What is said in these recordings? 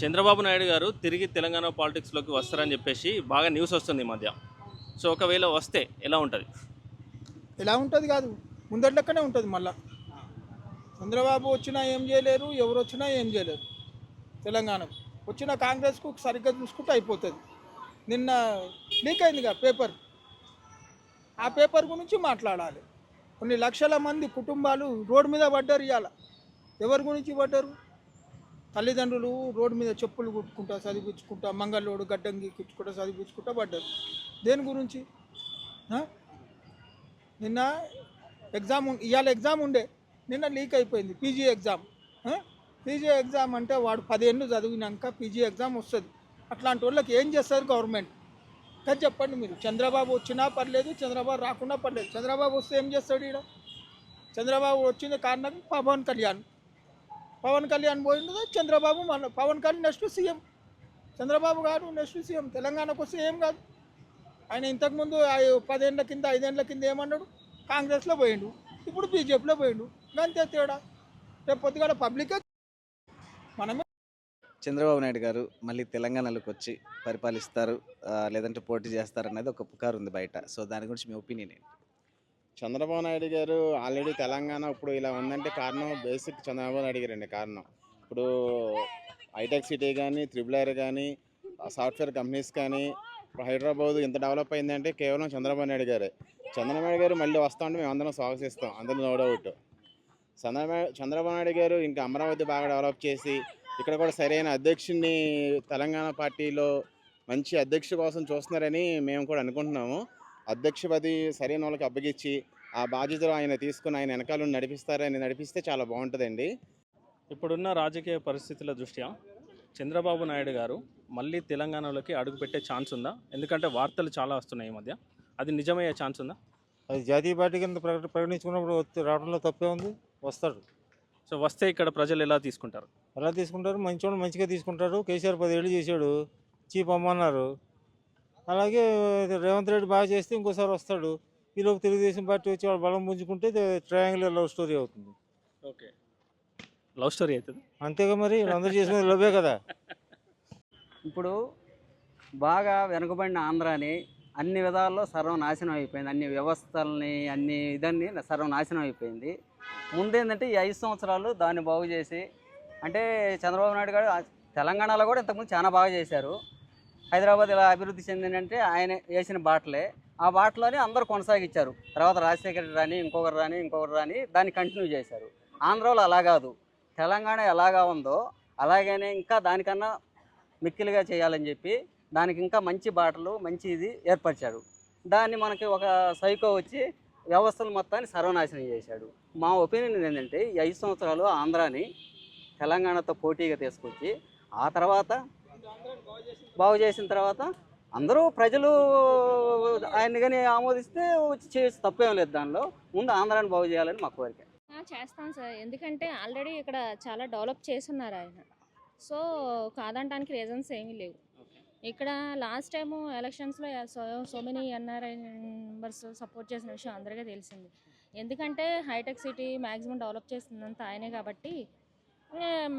చంద్రబాబు నాయుడు గారు తిరిగి తెలంగాణ పాలిటిక్స్లోకి వస్తారని చెప్పేసి బాగా న్యూస్ వస్తుంది ఈ మధ్య. సో ఒకవేళ వస్తే ఎలా ఉంటుంది? ఎలా ఉంటుంది కాదు, ముందట్లెక్కనే ఉంటుంది. మళ్ళా చంద్రబాబు వచ్చినా ఏం చేయలేరు, ఎవరు వచ్చినా ఏం చేయలేరు. తెలంగాణకు వచ్చిన కాంగ్రెస్కు సరిగ్గా చూసుకుంటే అయిపోతుంది. నిన్న లీక్ అయిందిగా పేపర్, ఆ పేపర్ గురించి మాట్లాడాలి. కొన్ని లక్షల మంది కుటుంబాలు రోడ్డు మీద పడ్డారు ఇవాళ. ఎవరి గురించి పడ్డారు? తల్లిదండ్రులు రోడ్డు మీద చెప్పులు కుట్టుకుంటా చదివించుకుంటా, మంగళోడు గడ్డం గీక్కుంటా చదివించుకుంటా పడ్డారు. దేని గురించి? ఆ? నిన్న ఇవాళ ఎగ్జామ్ ఉండే, నిన్న లీక్ అయిపోయింది పీజీ ఎగ్జామ్. పీజీ ఎగ్జామ్ అంటే వాడు 10 ఏళ్ళు చదివినాక పీజీ ఎగ్జామ్ వస్తుంది. అట్లాంటి వాళ్ళకి ఏం చేస్తారు గవర్నమెంట్? కానీ చెప్పండి మీరు. చంద్రబాబు వచ్చినా పర్లేదు, చంద్రబాబు రాకున్నా పర్లేదు. చంద్రబాబు వస్తే ఏం చేస్తాడు ఈడ? చంద్రబాబు వచ్చిన కారణం పవన్ కళ్యాణ్. పవన్ కళ్యాణ్ పోయిండు, చంద్రబాబు మన పవన్ కళ్యాణ్ నెక్స్ట్ సీఎం. చంద్రబాబు గారు నెక్స్ట్ సీఎం. తెలంగాణకు వస్తే ఏం కాదు. ఆయన ఇంతకుముందు 10 ఏళ్ళ కింద 5 ఏళ్ళ కింద ఏమన్నాడు? కాంగ్రెస్లో పోయిండు, ఇప్పుడు బీజేపీలో పోయిండు. అంతే తేడా. రేపు పొద్దుగాల పబ్లికే మనమే. చంద్రబాబు నాయుడు గారు మళ్ళీ తెలంగాణలోకి వచ్చి పరిపాలిస్తారు లేదంటే పోటీ చేస్తారు అనేది ఒక పుకారు ఉంది బయట. సో దాని గురించి మీ ఒపీనియన్ ఏంటి? చంద్రబాబు నాయుడు గారు ఆల్రెడీ తెలంగాణ ఇప్పుడు ఇలా ఉందంటే కారణం బేసిక్ చంద్రబాబు నాయుడు గారండి కారణం. ఇప్పుడు హైటెక్ సిటీ కానీ, త్రిబుల్ కానీ, సాఫ్ట్వేర్ కంపెనీస్ కానీ, హైదరాబాద్ ఇంత డెవలప్ అయిందంటే కేవలం చంద్రబాబు నాయుడు గారే. చంద్రబాబు నాయుడు గారు మళ్ళీ వస్తా ఉంటే మేము అందరం స్వాగతిస్తాం, అందరూ నో డౌట్. చంద్రబాబు నాయుడు గారు ఇంకా అమరావతి బాగా డెవలప్ చేసి ఇక్కడ కూడా సరైన అధ్యక్షుడిని తెలంగాణ పార్టీలో మంచి అధ్యక్షుడి కోసం చూస్తున్నారని మేము కూడా అనుకుంటున్నాము. అధ్యక్ష పది సరైన వాళ్ళకి అప్పగించి ఆ బాధ్యతలు ఆయన తీసుకుని ఆయన వెనకాల నడిపిస్తే చాలా బాగుంటుందండి. ఇప్పుడున్న రాజకీయ పరిస్థితుల దృష్ట్యా చంద్రబాబు నాయుడు గారు మళ్ళీ తెలంగాణలోకి అడుగుపెట్టే ఛాన్స్ ఉందా? ఎందుకంటే వార్తలు చాలా వస్తున్నాయి ఈ మధ్య. అది నిజమయ్యే ఛాన్స్ ఉందా? అది జాతీయ పార్టీ కింద ప్రకటించుకున్నప్పుడు రావడంలో తప్పే ఉంది. వస్తాడు. సో వస్తే ఇక్కడ ప్రజలు ఎలా తీసుకుంటారు? ఎలా తీసుకుంటారు? మంచివాడు మంచిగా తీసుకుంటారు. కేసీఆర్ 10 ఏళ్ళు చేశాడు, చీప్ అమ్మన్నారు. అలాగే రేవంత్ రెడ్డి బాగా చేస్తే ఇంకోసారి వస్తాడు. ఈలోపు తెలుగుదేశం పార్టీ వచ్చి వాళ్ళు బలం పుంజుకుంటే ట్రయాంగులర్ లవ్ స్టోరీ అవుతుంది. ఓకే, లవ్ స్టోరీ అవుతుంది. అంతేగా మరి, అందరూ చేసుకునే లవ్వే కదా. ఇప్పుడు బాగా వెనుకబడిన ఆంధ్రాని అన్ని విధాల్లో సర్వనాశనం అయిపోయింది. అన్ని వ్యవస్థల్ని ఇదన్నీ సర్వనాశనం అయిపోయింది. ముందేంటంటే ఈ 5 సంవత్సరాలు దాన్ని బాగు చేసి, అంటే చంద్రబాబు నాయుడు గారు తెలంగాణలో కూడా ఇంతకుముందు చాలా బాగా చేశారు. హైదరాబాద్ ఇలా అభివృద్ధి చెందిందంటే ఆయన వేసిన బాటలే. ఆ బాటలోనే అందరూ కొనసాగించారు. తర్వాత రాజశేఖర రెడ్డి రాని ఇంకొకరు రాని దాన్ని కంటిన్యూ చేశారు. ఆంధ్రాలో అలా కాదు. తెలంగాణ ఎలాగా ఉందో అలాగనే ఇంకా దానికన్నా మిక్కిలిగా చేయాలని చెప్పి దానికి ఇంకా మంచి బాటలు మంచి ఇది ఏర్పరిచాడు. దాన్ని మనకి ఒక సైకో వచ్చి వ్యవస్థలు మొత్తాన్ని సర్వనాశనం చేశాడు. మా ఒపీనియన్ ఏంటంటే ఈ 5 సంవత్సరాలు ఆంధ్రాని తెలంగాణతో పోటీగా తీసుకొచ్చి ఆ తర్వాత బాగు చేసిన తర్వాత అందరూ ప్రజలు ఆయన్ని కానీ ఆమోదిస్తే వచ్చి చేసి తప్పేం లేదు. దానిలో ముందు ఆంధ్రాని బాగు చేయాలని మా కోరిక. చేస్తాను సార్, ఎందుకంటే ఆల్రెడీ ఇక్కడ చాలా డెవలప్ చేస్తున్నారు ఆయన. సో కాదంటానికి రీజన్స్ ఏమీ లేవు. ఇక్కడ లాస్ట్ టైము ఎలక్షన్స్లో so many NRI members support చేసిన విషయం అందరికీ తెలిసింది. ఎందుకంటే హైటెక్ సిటీ మ్యాక్సిమం డెవలప్ చేస్తుందంతా ఆయనే కాబట్టి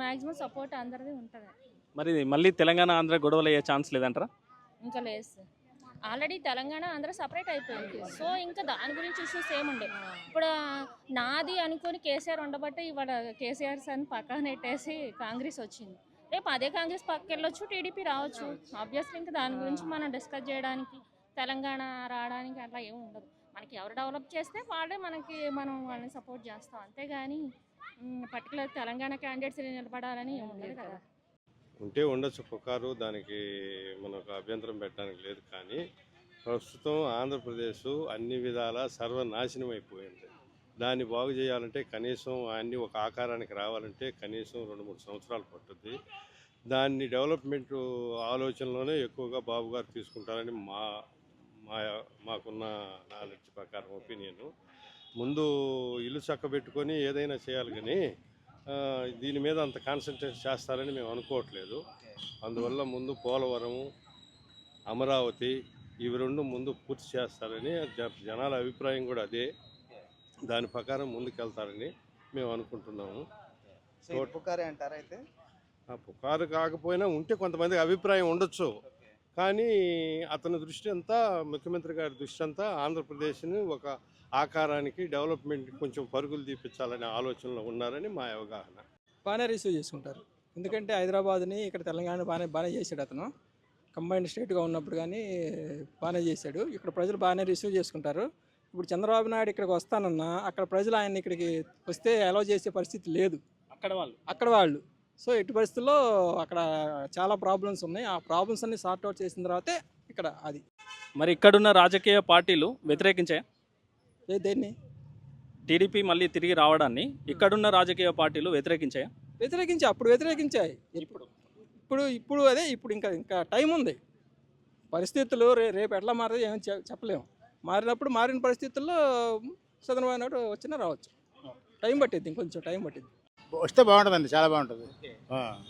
మ్యాక్సిమం సపోర్ట్ అందరిది ఉంటుంది. మరి మళ్ళీ తెలంగాణ ఆంధ్ర గొడవలు అయ్యే ఛాన్స్ లేదంటారా? ఇంకా లేదు sir, already Telangana Andhra separate అయిపోయింది. సో ఇంకా దాని గురించి ఇష్యూస్ ఏముండే. ఇప్పుడు నాది అనుకొని కేసీఆర్ ఉండబట్టే ఇవాళ కేసీఆర్ అని పక్కన నెట్టేసి కాంగ్రెస్ వచ్చింది. రేపు అదే కాంగ్రెస్ పక్కకి వెళ్ళొచ్చు, టీడీపీ రావచ్చు. ఆబ్వియస్లీ ఇంకా దాని గురించి మనం డిస్కస్ చేయడానికి తెలంగాణ రావడానికి అట్లా ఏమి ఉండదు. మనకి ఎవరు డెవలప్ చేస్తే వాళ్ళే మనం వాళ్ళని సపోర్ట్ చేస్తాం. అంతేగాని పర్టికులర్ తెలంగాణ క్యాండిడేట్స్ నిలబడాలని ఏమి ఉండదు కదా. ఉంటే ఉండొచ్చు పుకారు, దానికి మనకు అభ్యంతరం పెట్టడానికి లేదు. కానీ ప్రస్తుతం ఆంధ్రప్రదేశ్ అన్ని విధాల సర్వనాశనం అయిపోయింది. దాన్ని బాగు చేయాలంటే కనీసం అన్ని ఒక ఆకారానికి రావాలంటే కనీసం 2-3 సంవత్సరాలు పట్టుద్ది. దాన్ని డెవలప్మెంట్ ఆలోచనలోనే ఎక్కువగా బాబు గారు తీసుకుంటారని మాకున్న నాలెడ్జ్ ప్రకారం ఒపీనియన్. ముందు ఇల్లు చక్కబెట్టుకొని ఏదైనా చేయాలి, కానీ దీని మీద అంత కాన్సన్ట్రేట్ చేస్తారని మేము అనుకోవట్లేదు. అందువల్ల ముందు పోలవరం, అమరావతి ఇవి 2 ముందు పూర్తి చేస్తారని జనాల అభిప్రాయం కూడా అదే. దాని ప్రకారం ముందుకెళ్తారని మేము అనుకుంటున్నాము. పుకారే అంటారా అయితే? ఆ పుకారు కాకపోయినా ఉంటే కొంతమందికి అభిప్రాయం ఉండొచ్చు, కానీ అతని దృష్టి అంతా, ముఖ్యమంత్రి గారి దృష్టి అంతా ఆంధ్రప్రదేశ్ని ఒక ఆకారానికి, డెవలప్మెంట్కి కొంచెం పరుగులు తీపించాలనే ఆలోచనలో ఉన్నారని మా అవగాహన. బాగానే రిసీవ్ చేసుకుంటారు. ఎందుకంటే హైదరాబాద్ని ఇక్కడ తెలంగాణ బాగానే చేశాడు అతను. కంబైన్డ్ స్టేట్గా ఉన్నప్పుడు కానీ బాగానే చేశాడు. ఇక్కడ ప్రజలు బాగానే రిసీవ్ చేసుకుంటారు. ఇప్పుడు చంద్రబాబు నాయుడు ఇక్కడికి వస్తానన్నా అక్కడ ప్రజలు ఆయన ఇక్కడికి వస్తే అలౌ చేసే పరిస్థితి లేదు అక్కడ వాళ్ళు. సో ఎట్టి పరిస్థితుల్లో అక్కడ చాలా ప్రాబ్లమ్స్ ఉన్నాయి. ఆ ప్రాబ్లమ్స్ అన్ని సార్ట్ అవుట్ చేసిన తర్వాతే ఇక్కడ అది. మరి ఇక్కడున్న రాజకీయ పార్టీలు వ్యతిరేకించాయా దేన్ని టీడీపీ మళ్ళీ తిరిగి రావడాన్ని? ఇక్కడున్న రాజకీయ పార్టీలు వ్యతిరేకించాయా? వ్యతిరేకించాయి. ఇప్పుడు అదే ఇప్పుడు ఇంకా టైం ఉంది. పరిస్థితులు రేపు ఎట్లా మారదు ఏమని చెప్పలేము. మారిన పరిస్థితుల్లో చంద్రబాబు నాయుడు వచ్చినా రావచ్చు. టైం పట్టిద్ది, ఇంకొంచెం టైం పట్టిద్ది. వస్తే బాగుంటుందండి, చాలా బాగుంటుంది.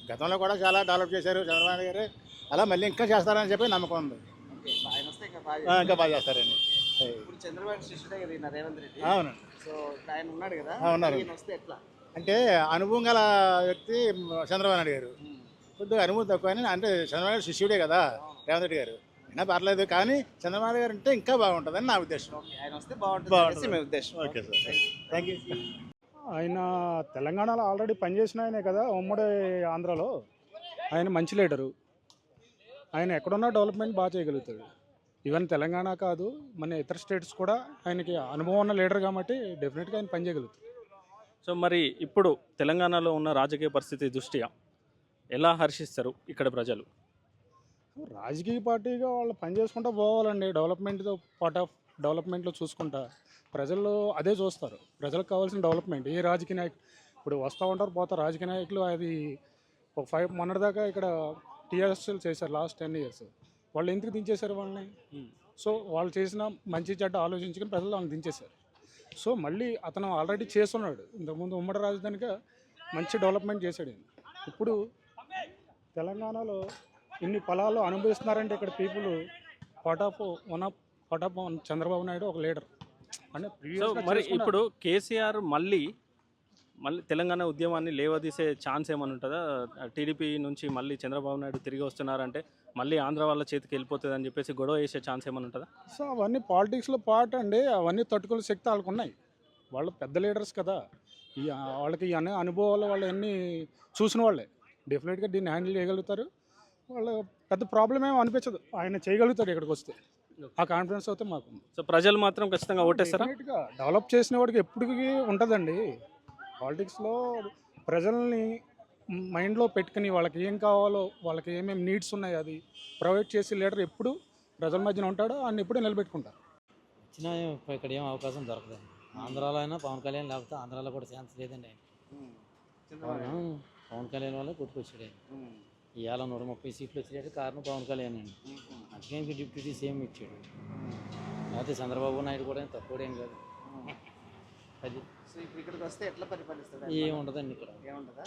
గతంలో కూడా చాలా డెవలప్ చేశారు చంద్రబాబు నాయుడు గారు, అలా మళ్ళీ ఇంకా చేస్తారని చెప్పి నమ్మకం ఉంది. ఇంకా బాగా చేస్తారండి. చంద్రబాబు శిష్యుడే కదా ఈయన రేవంత్ రెడ్డి. అవును, సో ఆయన ఉన్నాడు కదా, ఉన్నారు. ఈయన వస్తే ఎట్లా? అంటే అనుభవం గల వ్యక్తి చంద్రబాబు నాయుడు గారు. కొద్దిగా అనుభవం తక్కువ అని, అంటే చంద్రబాబు నాయుడు శిష్యుడే కదా రేవంత్ రెడ్డి గారు, అయినా పర్లేదు, కానీ చంద్రబాబు నాయుడు గారు అంటే ఇంకా బాగుంటుందని నా ఉద్దేశం. ఆయన వస్తే బాగుంటుంది మీ ఉద్దేశం. Okay sir, thank you. ఆయన తెలంగాణలో ఆల్రెడీ పనిచేసిన ఆయనే కదా, ఉమ్మడి ఆంధ్రాలో. ఆయన మంచి లీడరు. ఆయన ఎక్కడున్నా డెవలప్మెంట్ బాగా చేయగలుగుతాడు. ఈవెన్ తెలంగాణ కాదు, మన ఇతర స్టేట్స్ కూడా ఆయనకి అనుభవం ఉన్న లీడర్ కాబట్టి డెఫినెట్గా ఆయన పని చేయగలుగుతాడు. సో మరి ఇప్పుడు తెలంగాణలో ఉన్న రాజకీయ పరిస్థితి దృష్ట్యా ఎలా హర్షిస్తారు ఇక్కడ ప్రజలు? రాజకీయ పార్టీగా వాళ్ళు పని చేసుకుంటూ పోవాలండి. డెవలప్మెంట్తో పార్ట్ ఆఫ్ డెవలప్మెంట్లో చూసుకుంటా ప్రజలు అదే చూస్తారు. ప్రజలకు కావాల్సిన డెవలప్మెంట్. ఏ రాజకీయ నాయకులు ఇప్పుడు వస్తూ ఉంటారు, పోతారు రాజకీయ నాయకులు. అది ఒక 5 మొన్నటిదాకా ఇక్కడ టీఆర్ఎస్లు చేశారు లాస్ట్ 10 years. వాళ్ళు ఎందుకు దించేశారు వాళ్ళని? సో వాళ్ళు చేసిన మంచి చెడ్డ ఆలోచించుకొని ప్రజలు వాళ్ళని దించేశారు. సో మళ్ళీ అతను ఆల్రెడీ చేస్తున్నాడు. ఇంతకుముందు ఉమ్మడి రాజధానిగా మంచి డెవలప్మెంట్ చేశాడు. ఇప్పుడు తెలంగాణలో ఇన్ని పొలాలు అనుభవిస్తున్నారంటే ఇక్కడ people part of Chandrababu Naidu ఒక లీడర్ అంటే. సో మరి ఇప్పుడు కేసీఆర్ మళ్ళీ తెలంగాణ ఉద్యమాన్ని లేవదీసే ఛాన్స్ ఏమైనా ఉంటుందా? టీడీపీ నుంచి మళ్ళీ చంద్రబాబు నాయుడు తిరిగి వస్తున్నారంటే మళ్ళీ ఆంధ్ర వాళ్ళ చేతికి వెళ్ళిపోతుంది అని చెప్పేసి గొడవ చేసే ఛాన్స్ ఏమైనా ఉంటుందా? సో అవన్నీ పాలిటిక్స్లో పార్ట్ అండి. అవన్నీ తట్టుకునే శక్తి వాళ్ళకు ఉన్నాయి. వాళ్ళు పెద్ద లీడర్స్ కదా, వాళ్ళకి అన్ని అనుభవాలు వాళ్ళు అన్నీ చూసిన వాళ్ళే. డెఫినెట్గా దీన్ని హ్యాండిల్ చేయగలుగుతారు. వాళ్ళు పెద్ద ప్రాబ్లం ఏమో అనిపించదు, ఆయన చేయగలుగుతాడు ఇక్కడికి వస్తే. ఆ కాన్ఫిడెన్స్ అయితే మాకు. సో ప్రజలు మాత్రం ఖచ్చితంగా ఓటేస్తారా? డెవలప్ చేసిన వాడికి ఎప్పటికీ ఉంటుందండి. పాలిటిక్స్లో ప్రజల్ని మైండ్లో పెట్టుకుని వాళ్ళకి ఏం కావాలో, వాళ్ళకి ఏమేమి నీడ్స్ ఉన్నాయో అది ప్రొవైడ్ చేసి లీడర్ ఎప్పుడు ప్రజల మధ్యన ఉంటాడో ఆయన ఎప్పుడు నిలబెట్టుకుంటారు. వచ్చినా ఇక్కడ ఏం అవకాశం దొరకదండి. ఆంధ్రాలో అయినా పవన్ కళ్యాణ్, లేకపోతే ఆంధ్రాలో కూడా ఛాన్స్ లేదండి. పవన్ కళ్యాణ్ వల్ల కొట్టుకొచ్చాడు ఆయన. ఇవాళ 130 సీట్లు వచ్చేటట్టు కారణం పవన్ కళ్యాణ్ అండి. అందుకే డిప్యూటీ సీఎం ఇచ్చాడు. లేకపోతే చంద్రబాబు నాయుడు కూడా తక్కువ ఏం కాదు. అది ఇప్పుడు ఇక్కడికి వస్తే ఎట్లా పరిపాలిస్తాడు? ఏం ఉండదండి ఇక్కడ. ఏముంటుందా?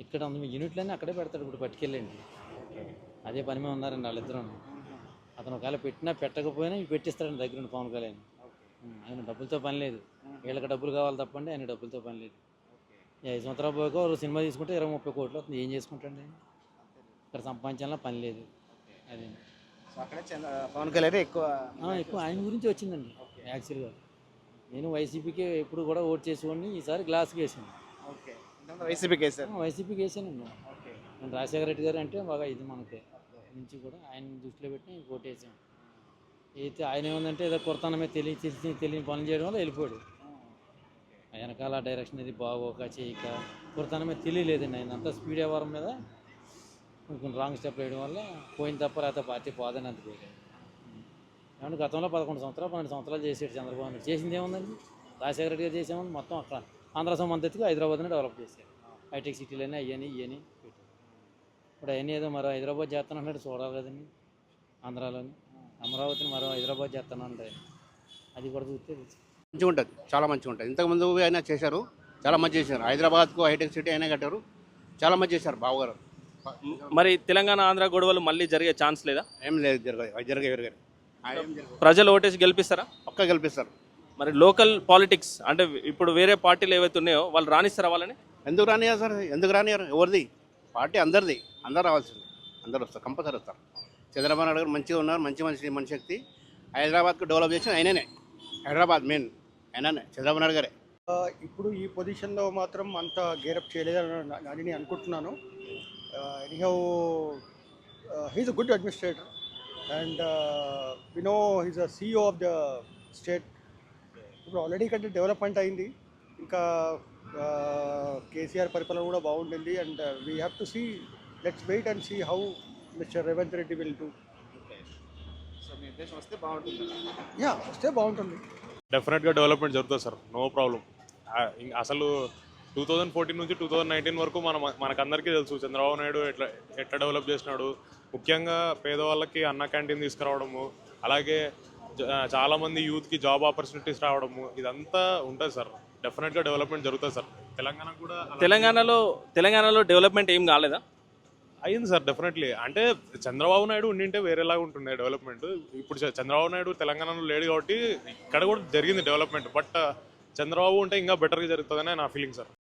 ఇక్కడ యూనిట్లన్నీ అక్కడే పెడతాడు. ఇప్పుడు పట్టుకెళ్ళండి, అదే పని మీద ఉన్నారండి వాళ్ళిద్దరూ. అతను ఒకవేళ పెట్టినా పెట్టకపోయినా పెట్టిస్తాడండి దగ్గర ఉండి పవన్ కళ్యాణ్. ఆయన డబ్బులతో పని లేదు. వీళ్ళకి డబ్బులు కావాలి తప్పండి, ఆయన డబ్బులతో పని లేదు. 5 సంవత్సరాల పోగా ఒక సినిమా తీసుకుంటే 20-30 కోట్లు అవుతుంది. ఏం చేసుకుంటాండి? ఇక్కడ సంపాదించాలన్నా పని లేదు. అదే అక్కడే పవన్ కళ్యాణ్ ఎక్కువ ఆయన గురించి వచ్చిందండి. యాక్చువల్గా నేను వైసీపీకి ఎప్పుడు కూడా ఓట్ చేసేవాడిని. ఈసారి గ్లాస్కి వేసాను. వైసీపీకి వేసాను. వైసీపీకి వేసానండి. నేను రాజశేఖర రెడ్డి గారు అంటే బాగా ఇది మనకి నుంచి కూడా ఆయన దృష్టిలో పెట్టి ఓటు వేసాం. అయితే ఆయన ఏమందంటే ఏదో కొరతనమే తెలియని పనులు చేయడం వల్ల వెళ్ళిపోయాడు. వెనకాల డైరెక్షన్ ఇది బాగోక చేయక కొరతనమే తెలియలేదండి. ఆయన అంతా స్పీడ్ వ్యవహారం మీద కొంచెం రాంగ్ స్టెప్ వేయడం వల్ల పోయిన తప్ప, లేకపోతే పార్టీ పోదని అంత పోయాడు. ఏమంటే గతంలో 11 సంవత్సరాలు 12 సంవత్సరాలు చేసాడు చంద్రబాబు నాయుడు. చేసింది ఏముందండి? రాజశేఖర రెడ్డి గారు చేసామని మొత్తం అక్కడ ఆంధ్ర సమంతగా హైదరాబాద్ని డెవలప్ చేశారు. హైటెక్ సిటీలోనే ఇవన్నీ పెట్టారు. ఇప్పుడు అవన్నీ ఏదో మరో హైదరాబాద్ చేస్తానంటే చూడాలి కదండి. ఆంధ్రాలోని అమరావతిని మరో హైదరాబాద్ చేస్తానంటే అది కూడా చూస్తే మంచిగా ఉంటుంది, చాలా మంచిగా ఉంటుంది. ఇంతకుముందు అయినా చేశారు, చాలా మంచి చేశారు. హైదరాబాద్కు హైటెక్ సిటీ అయినా కట్టారు, చాలా మంచి చేశారు బావగారు. మరి తెలంగాణ ఆంధ్ర గొడవలు మళ్ళీ జరిగే ఛాన్స్ లేదా? ఏం లేదు, జరగదు. ప్రజలు ఓటేసి గెలిపిస్తారా? పక్కా గెలిపిస్తారు. మరి లోకల్ పాలిటిక్స్ అంటే ఇప్పుడు వేరే పార్టీలు ఏవైతే ఉన్నాయో వాళ్ళు రానిస్తారా వాళ్ళని? ఎందుకు రానియారు సార్? ఎందుకు రానియారు? ఎవరిది పార్టీ అందరిది, అందరు రావాల్సింది, అందరు వస్తారు, కంపల్సరీ వస్తారు. చంద్రబాబు నాయుడు గారు మంచిగా ఉన్నారు, మంచి మనిషి శక్తి. హైదరాబాద్కు డెవలప్ చేసిన ఆయననే, హైదరాబాద్ మెయిన్ ఆయననే, చంద్రబాబు నాయుడు గారే. ఇప్పుడు ఈ పొజిషన్లో మాత్రం అంత గేరప్ చేయలేదని నేను అనుకుంటున్నాను. Anyhow he's a good administrator and we know he's a CEO of the state. ఇప్పుడు ఆల్రెడీ ఇక్కడ డెవలప్మెంట్ అయింది, ఇంకా కేసీఆర్ పరిపాలన కూడా బాగుంటుంది. And we have to see, let's wait and see how mister Revanth Reddy will do. So మీ ఉద్దేశం వస్తే బాగుంటుంది. యా, వస్తే బాగుంటుంది. డెఫినెట్గా డెవలప్మెంట్ జరుగుతుంది సార్, నో ప్రాబ్లం. అసలు 2014 నుంచి 2019 వరకు మనకందరికీ తెలుసు చంద్రబాబు నాయుడు ఎట్లా డెవలప్ చేసినాడు. ముఖ్యంగా పేదవాళ్ళకి అన్న క్యాంటీన్ తీసుకురావడము, అలాగే చాలామంది యూత్కి జాబ్ ఆపర్చునిటీస్ రావడము, ఇదంతా ఉంటుంది సార్. డెఫినెట్గా డెవలప్మెంట్ జరుగుతుంది సార్. తెలంగాణకు కూడా తెలంగాణలో డెవలప్మెంట్ ఏం కాలేదా? అయింది సార్ డెఫినెట్లీ. అంటే చంద్రబాబు నాయుడు ఉండింటే వేరేలాగా ఉంటుండే డెవలప్మెంట్. ఇప్పుడు చంద్రబాబు నాయుడు తెలంగాణలో లేడు కాబట్టి ఇక్కడ కూడా జరిగింది డెవలప్మెంట్. బట్ చంద్రబాబు ఉంటే ఇంకా బెటర్గా జరుగుతుందని నా ఫీలింగ్ సార్.